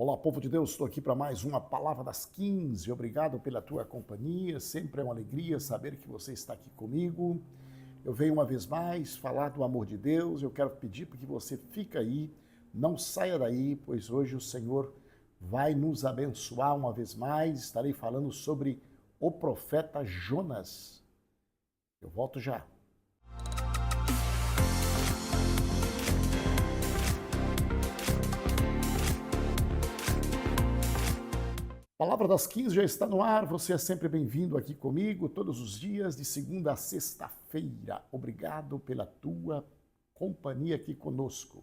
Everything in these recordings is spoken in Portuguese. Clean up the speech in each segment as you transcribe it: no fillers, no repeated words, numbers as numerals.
Olá, povo de Deus, estou aqui para mais uma Palavra das 15. Obrigado pela tua companhia, sempre é uma alegria saber que você está aqui comigo. Eu venho uma vez mais falar do amor de Deus, eu quero pedir para que você fique aí, não saia daí, pois hoje o Senhor vai nos abençoar uma vez mais. Estarei falando sobre o profeta Jonas. Eu volto já. Palavra das 15 já está no ar, você é sempre bem-vindo aqui comigo, todos os dias, de segunda a sexta-feira. Obrigado pela tua companhia aqui conosco.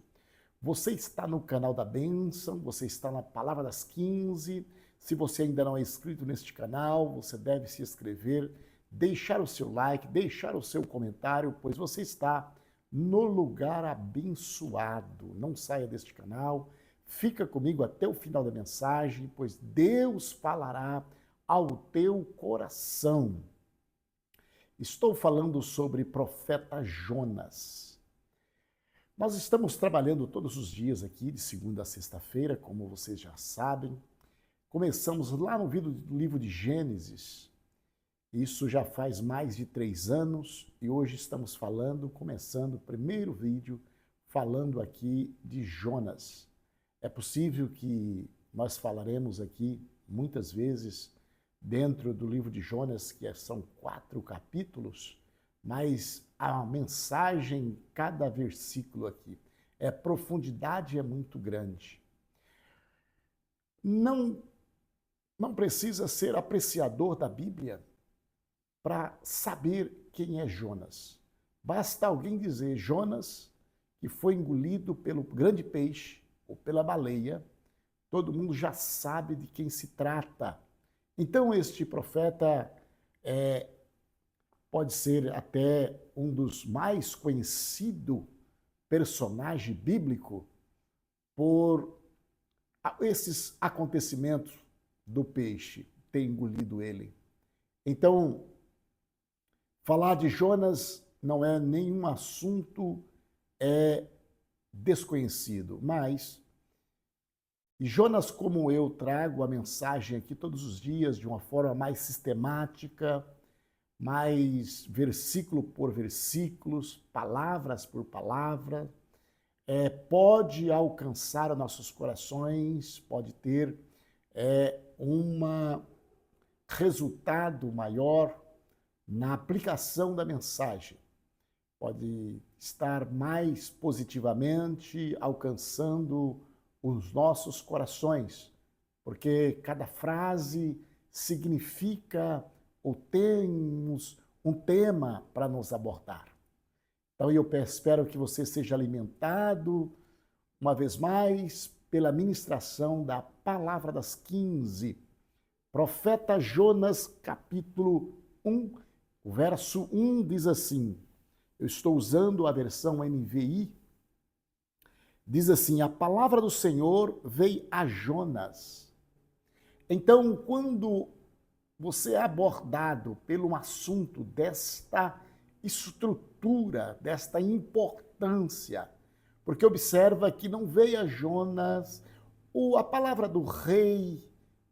Você está no canal da Bênção, você está na Palavra das 15. Se você ainda não é inscrito neste canal, você deve se inscrever, deixar o seu like, deixar o seu comentário, pois você está no lugar abençoado. Não saia deste canal. Fica comigo até o final da mensagem, pois Deus falará ao teu coração. Estou falando sobre profeta Jonas. Nós estamos trabalhando todos os dias aqui, de segunda a sexta-feira, como vocês já sabem. Começamos lá no livro de Gênesis. Isso já faz mais de 3 anos e hoje estamos começando o primeiro vídeo, falando aqui de Jonas. É possível que nós falaremos aqui muitas vezes dentro do livro de Jonas, que são 4 capítulos, mas a mensagem em cada versículo aqui, a profundidade é muito grande. Não precisa ser apreciador da Bíblia para saber quem é Jonas. Basta alguém dizer Jonas, que foi engolido pelo grande peixe, ou pela baleia, todo mundo já sabe de quem se trata. Então este profeta pode ser até um dos mais conhecidos personagens bíblicos por esses acontecimentos do peixe ter engolido ele. Então, falar de Jonas não é nenhum assunto desconhecido, mas Jonas, como eu trago a mensagem aqui todos os dias de uma forma mais sistemática, mais versículo por versículos, palavras por palavra, pode alcançar nossos corações, pode ter um resultado maior na aplicação da mensagem. Pode estar mais positivamente alcançando os nossos corações, porque cada frase significa ou temos um tema para nos abordar. Então eu espero que você seja alimentado, uma vez mais, pela ministração da Palavra das 15. Profeta Jonas, capítulo 1, o verso 1 diz assim, eu estou usando a versão NVI, diz assim, a palavra do Senhor veio a Jonas. Então, quando você é abordado pelo assunto desta estrutura, desta importância, porque observa que não veio a Jonas a palavra do rei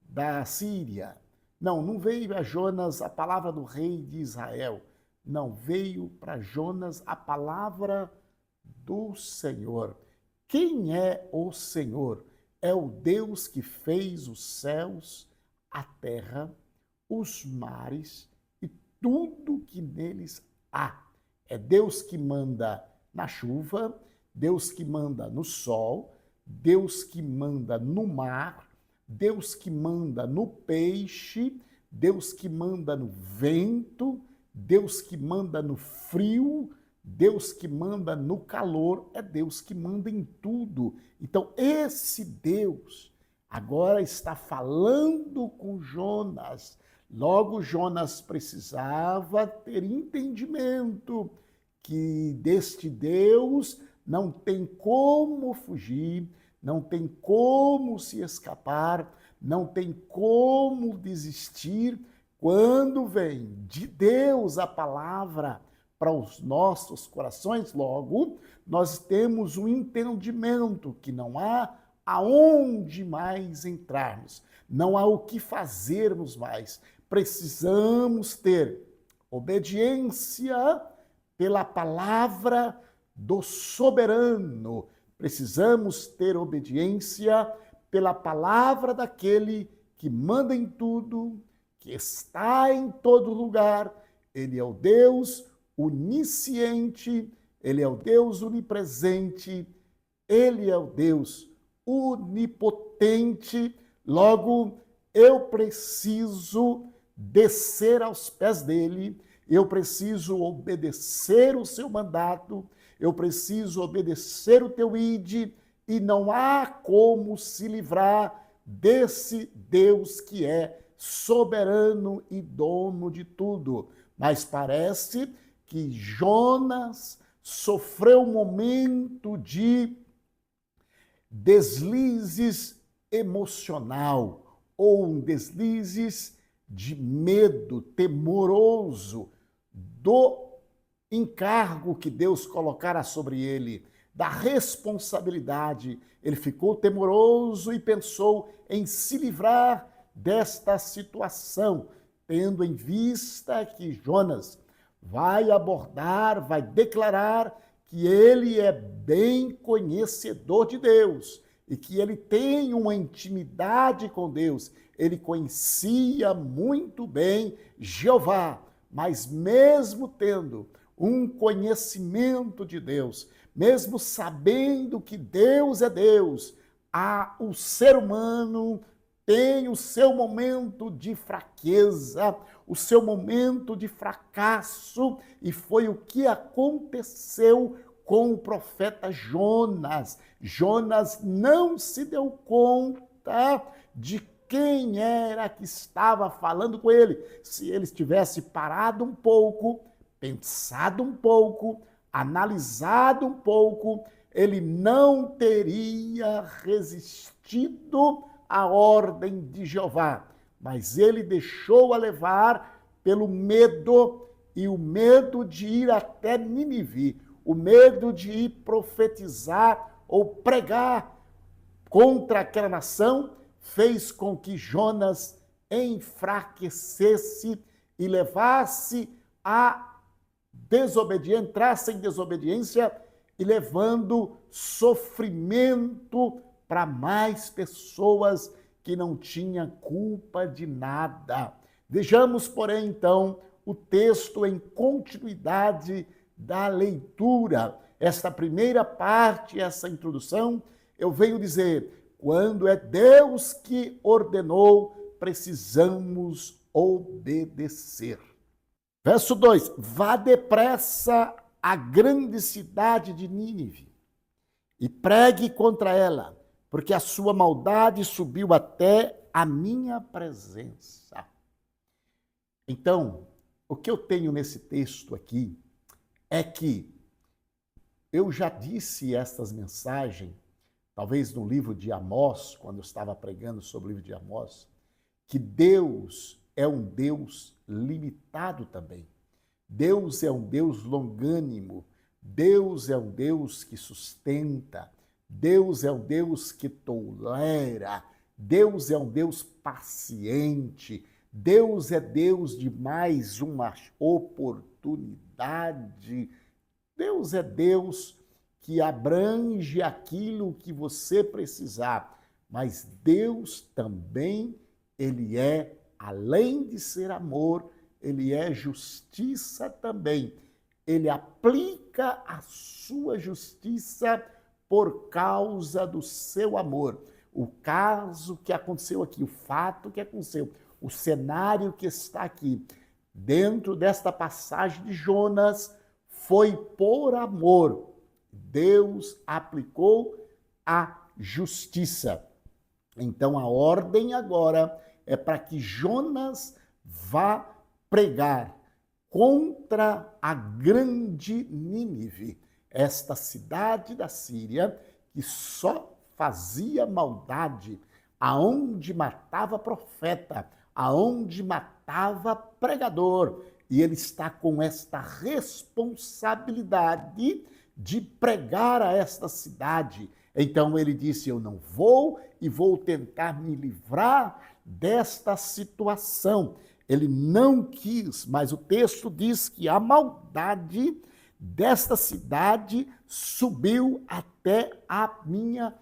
da Síria, não veio a Jonas a palavra do rei de Israel, não, veio para Jonas a palavra do Senhor. Quem é o Senhor? É o Deus que fez os céus, a terra, os mares e tudo que neles há. É Deus que manda na chuva, Deus que manda no sol, Deus que manda no mar, Deus que manda no peixe, Deus que manda no vento, Deus que manda no frio, Deus que manda no calor, é Deus que manda em tudo. Então, esse Deus agora está falando com Jonas. Logo, Jonas precisava ter entendimento que deste Deus não tem como fugir, não tem como se escapar, não tem como desistir. Quando vem de Deus a palavra para os nossos corações, logo, nós temos um entendimento que não há aonde mais entrarmos, não há o que fazermos mais. Precisamos ter obediência pela palavra do soberano. Precisamos ter obediência pela palavra daquele que manda em tudo, que está em todo lugar. Ele é o Deus onisciente, ele é o Deus onipresente, ele é o Deus onipotente. Logo, eu preciso descer aos pés dele, eu preciso obedecer o seu mandato, eu preciso obedecer o teu ide, e não há como se livrar desse Deus que é soberano e dono de tudo. Mas parece que Jonas sofreu um momento de deslizes emocional ou um deslizes de medo temoroso do encargo que Deus colocara sobre ele, da responsabilidade. Ele ficou temoroso e pensou em se livrar desta situação, tendo em vista que Jonas vai abordar, vai declarar que ele é bem conhecedor de Deus e que ele tem uma intimidade com Deus. Ele conhecia muito bem Jeová, mas mesmo tendo um conhecimento de Deus, mesmo sabendo que Deus é Deus, o ser humano tem o seu momento de fraqueza, o seu momento de fracasso, e foi o que aconteceu com o profeta Jonas. Jonas não se deu conta de quem era que estava falando com ele. Se ele tivesse parado um pouco, pensado um pouco, analisado um pouco, ele não teria resistido à ordem de Jeová. Mas ele deixou-a levar pelo medo, e o medo de ir até Nínive, o medo de ir profetizar ou pregar contra aquela nação, fez com que Jonas enfraquecesse e levasse a desobediência, entrasse em desobediência e levando sofrimento para mais pessoas que não tinham culpa de nada. Vejamos, porém, então, o texto em continuidade da leitura. Esta primeira parte, essa introdução, eu venho dizer, quando é Deus que ordenou, precisamos obedecer. Verso 2, vá depressa à grande cidade de Nínive e pregue contra ela, porque a sua maldade subiu até a minha presença. Então, o que eu tenho nesse texto aqui é que eu já disse estas mensagens, talvez no livro de Amós, quando eu estava pregando sobre o livro de Amós, que Deus é um Deus limitado também. Deus é um Deus longânimo. Deus é um Deus que sustenta. Deus é um Deus que tolera. Deus é um Deus paciente. Deus é Deus de mais uma oportunidade. Deus é Deus que abrange aquilo que você precisar. Mas Deus também, ele é, além de ser amor, ele é justiça também. Ele aplica a sua justiça por causa do seu amor. O caso que aconteceu aqui, o fato que aconteceu, o cenário que está aqui, dentro desta passagem de Jonas, foi por amor. Deus aplicou a justiça. Então a ordem agora é para que Jonas vá pregar contra a grande Nínive, esta cidade da Síria que só fazia maldade, aonde matava profeta, aonde matava pregador. E ele está com esta responsabilidade de pregar a esta cidade, Então ele disse: eu não vou e vou tentar me livrar desta situação. Ele não quis, mas o texto diz que a maldade desta cidade subiu até a minha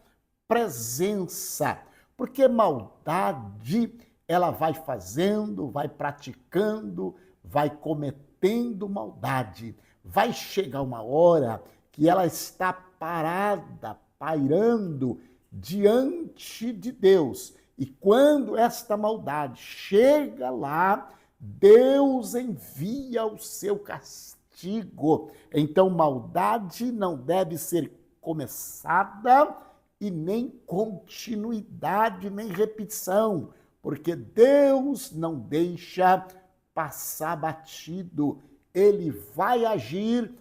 presença. Porque maldade, ela vai fazendo, vai praticando, vai cometendo maldade. Vai chegar uma hora que ela está parada, pairando diante de Deus. E quando esta maldade chega lá, Deus envia o seu castigo. Então, maldade não deve ser começada e nem continuidade, nem repetição, porque Deus não deixa passar batido. Ele vai agir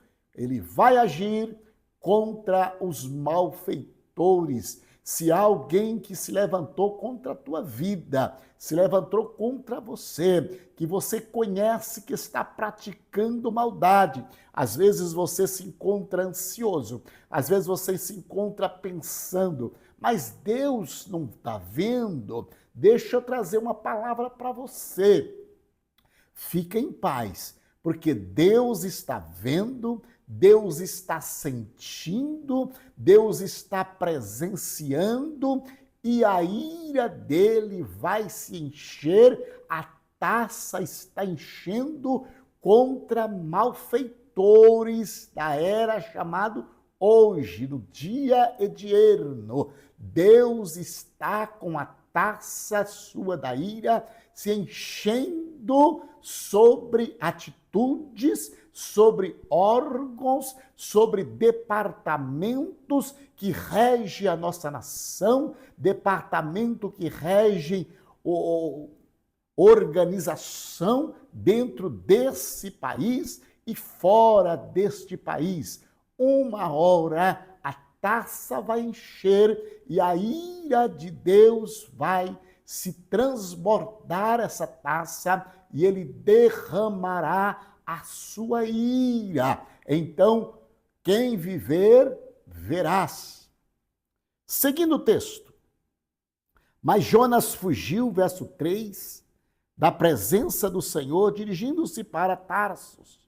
contra os malfeitores. Se há alguém que se levantou contra a tua vida, se levantou contra você, que você conhece que está praticando maldade, às vezes você se encontra ansioso, às vezes você se encontra pensando, mas Deus não está vendo. Deixa eu trazer uma palavra para você. Fica em paz, porque Deus está vendo, Deus está sentindo, Deus está presenciando e a ira dele vai se encher, a taça está enchendo contra malfeitores da era chamado hoje, no dia hedierno. Deus está com a taça sua da ira se enchendo sobre atitudes, sobre órgãos, sobre departamentos que regem a nossa nação, departamento que regem organização dentro desse país e fora deste país. Uma hora a taça vai encher e a ira de Deus vai se transbordar essa taça e ele derramará a sua ira. Então, quem viver, verás. Seguindo o texto. Mas Jonas fugiu, verso 3, da presença do Senhor, dirigindo-se para Tarsis.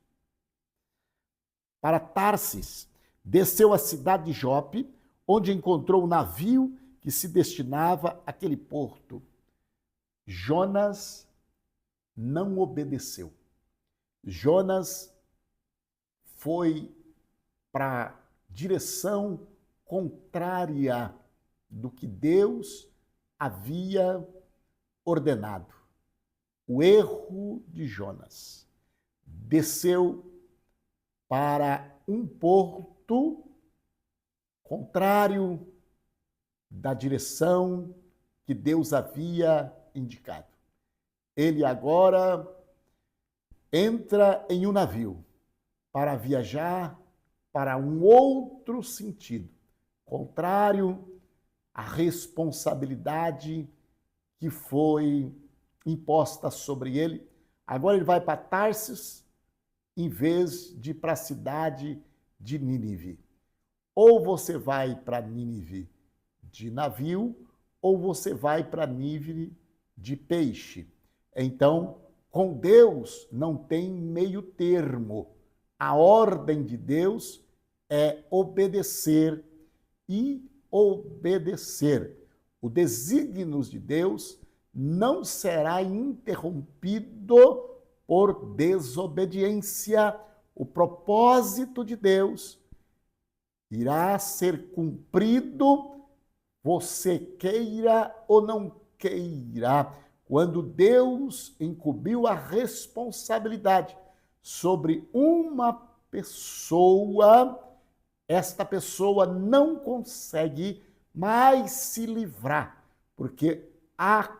Desceu à cidade de Jope, onde encontrou um navio que se destinava àquele porto. Jonas não obedeceu. Jonas foi para a direção contrária do que Deus havia ordenado. O erro de Jonas. Desceu para um porto contrário da direção que Deus havia indicado. Ele agora entra em um navio para viajar para um outro sentido, contrário à responsabilidade que foi imposta sobre ele. Agora ele vai para Tarsis em vez de ir para a cidade de Nínive. Ou você vai para Nínive de navio, ou você vai para Nínive de peixe. Então, com Deus não tem meio termo. A ordem de Deus é obedecer e obedecer. O desígnio de Deus não será interrompido por desobediência. O propósito de Deus irá ser cumprido, você queira ou não queira. Quando Deus incumbiu a responsabilidade sobre uma pessoa, esta pessoa não consegue mais se livrar, porque a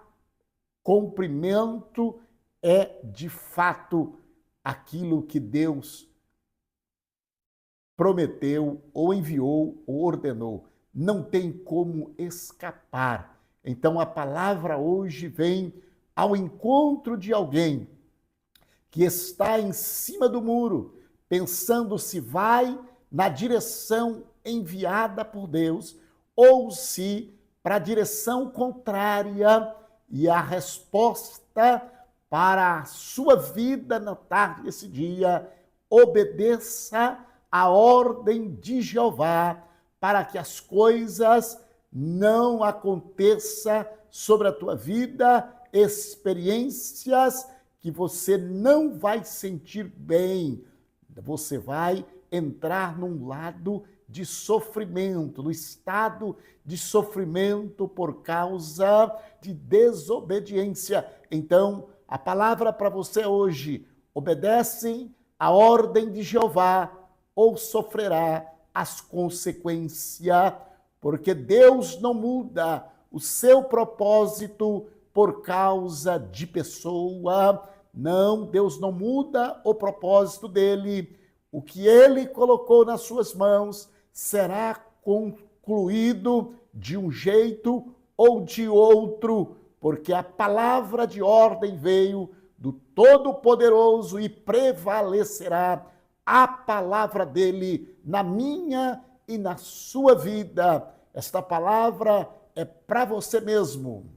cumprimento é de fato aquilo que Deus prometeu, ou enviou, ou ordenou. Não tem como escapar. Então a palavra hoje vem ao encontro de alguém que está em cima do muro, pensando se vai na direção enviada por Deus ou se para a direção contrária, e a resposta para a sua vida na tarde desse dia: obedeça a ordem de Jeová, para que as coisas não aconteçam sobre a tua vida, experiências que você não vai sentir bem. Você vai entrar num lado de sofrimento, no estado de sofrimento por causa de desobediência. Então, a palavra para você hoje: obedece a ordem de Jeová ou sofrerá as consequências, porque Deus não muda o seu propósito por causa de pessoa. Não, Deus não muda o propósito dele. O que ele colocou nas suas mãos será concluído de um jeito ou de outro, porque a palavra de ordem veio do Todo-Poderoso e prevalecerá a palavra dele na minha e na sua vida. Esta palavra é para você mesmo.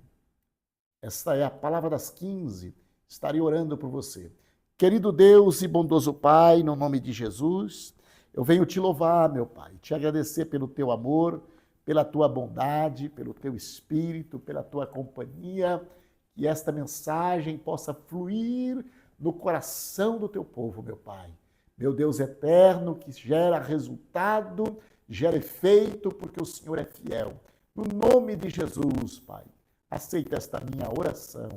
Esta é a palavra das 15. Estarei orando por você. Querido Deus e bondoso Pai, no nome de Jesus, eu venho te louvar, meu Pai, te agradecer pelo teu amor, pela tua bondade, pelo teu espírito, pela tua companhia, que esta mensagem possa fluir no coração do teu povo, meu Pai. Meu Deus eterno, que gera resultado, gera efeito, porque o Senhor é fiel. No nome de Jesus, Pai, aceita esta minha oração